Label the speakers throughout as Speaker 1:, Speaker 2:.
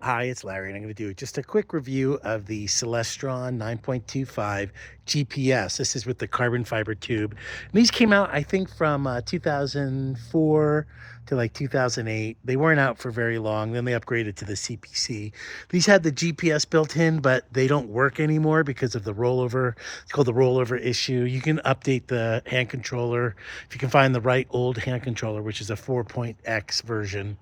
Speaker 1: Hi, it's Larry, and I'm going to do just a quick review of the Celestron 9.25 GPS. This is with the carbon fiber tube. And these came out, I think, from 2004 to like 2008. They weren't out for very long. Then they upgraded to the CPC. These had the GPS built in, but they don't work anymore because of the rollover. It's called the rollover issue. You can update the hand controller if you can find the right old hand controller, which is a 4.x version.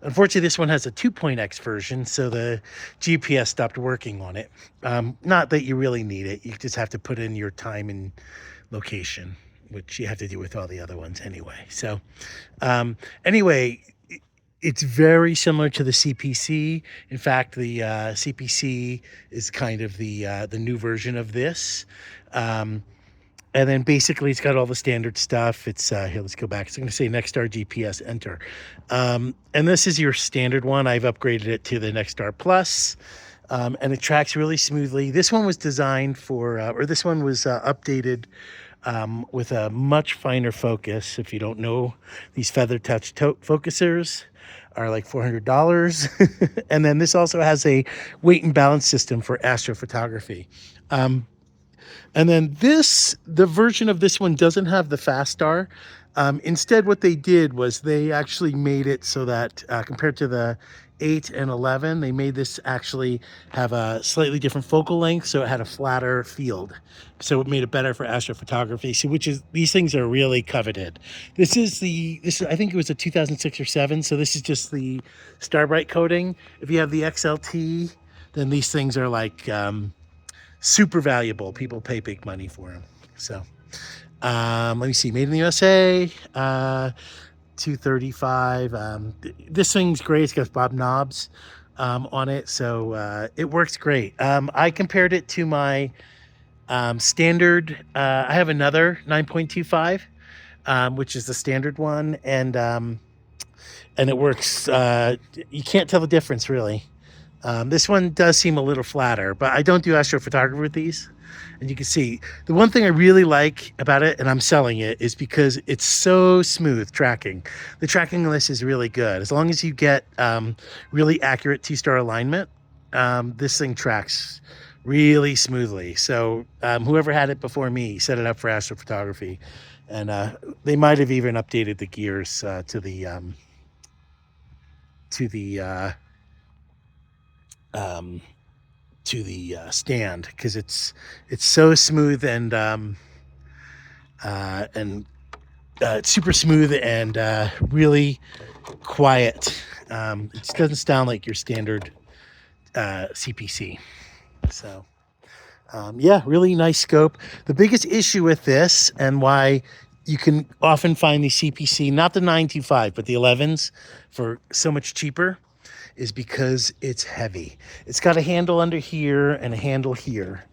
Speaker 1: Unfortunately, this one has a 2.x version, so the GPS stopped working on it. Not that you really need it. You just have to put in your time and location, which you have to do with all the other ones anyway. So anyway, it's very similar to the CPC. In fact, the CPC is kind of the new version of this. And then basically it's got all the standard stuff. It's here, let's go back. It's going to say Nexstar GPS, enter. And this is your standard one. I've upgraded it to the Nexstar Plus. And it tracks really smoothly. This one was designed for, this one was updated with a much finer focus. If you don't know, these feather touch focusers are like $400. And then this also has a weight and balance system for astrophotography. And then the version of this one doesn't have the fast star. Instead, what they did was they actually made it so that compared to the 8 and 11, they made this actually have a slightly different focal length, so it had a flatter field. So it made it better for astrophotography. So these things are really coveted. This is I think it was a 2006 or 7. So this is just the Starbright coating. If you have the XLT, then these things are like super valuable. People pay big money for them. So let me see, made in the USA, 235. This thing's great. It's got Bob knobs on it, so it works great. I compared it to my standard. I have another 9.25, which is the standard one, and it works. You can't tell the difference really. This one does seem a little flatter, but I don't do astrophotography with these. And you can see the one thing I really like about it, and I'm selling it, is because it's so smooth tracking. The tracking on this is really good. As long as you get really accurate T-star alignment, this thing tracks really smoothly. So whoever had it before me set it up for astrophotography, and they might have even updated the gears to the stand, because it's so smooth and it's super smooth and really quiet. It doesn't sound like your standard CPC. So yeah, really nice scope. The biggest issue with this, and why you can often find the CPC, not the 925, but the 11s for so much cheaper, is because it's heavy. It's got a handle under here and a handle here,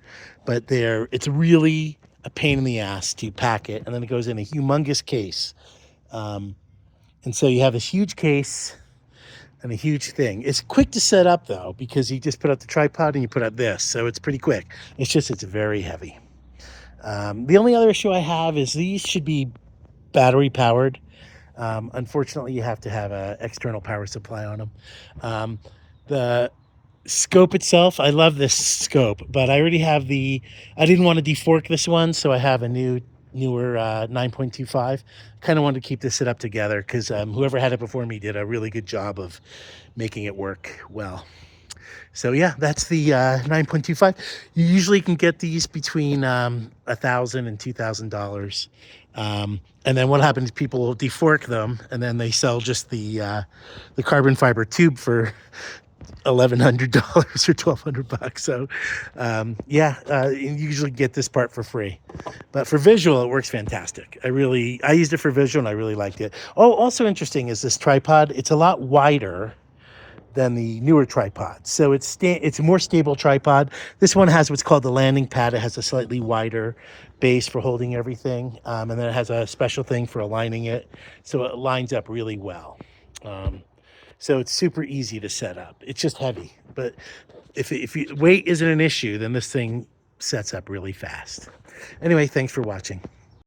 Speaker 1: but it's really a pain in the ass to pack it. And then it goes in a humongous case. And so you have this huge case and a huge thing. It's quick to set up though, because you just put up the tripod and you put up this. So it's pretty quick. It's very heavy. The only other issue I have is these should be battery powered. Unfortunately, you have to have an external power supply on them. The scope itself, I love this scope, but I already have I didn't want to defork this one, so I have a newer 9.25. Kind of wanted to keep this set up together because whoever had it before me did a really good job of making it work well. So yeah, that's the 9.25. You usually can get these between $1,000 and $2,000. And then what happens? People will defork them, and then they sell just the carbon fiber tube for $1,100 or $1,200. So yeah, you usually get this part for free, but for visual it works fantastic. I used it for visual and I really liked it. Oh, also interesting is this tripod. It's a lot wider than the newer tripod, so it's a more stable tripod. This one has what's called the landing pad. It has a slightly wider base for holding everything, and then it has a special thing for aligning it, so it lines up really well. So it's super easy to set up. It's just heavy, but if weight isn't an issue, then this thing sets up really fast. Anyway, thanks for watching.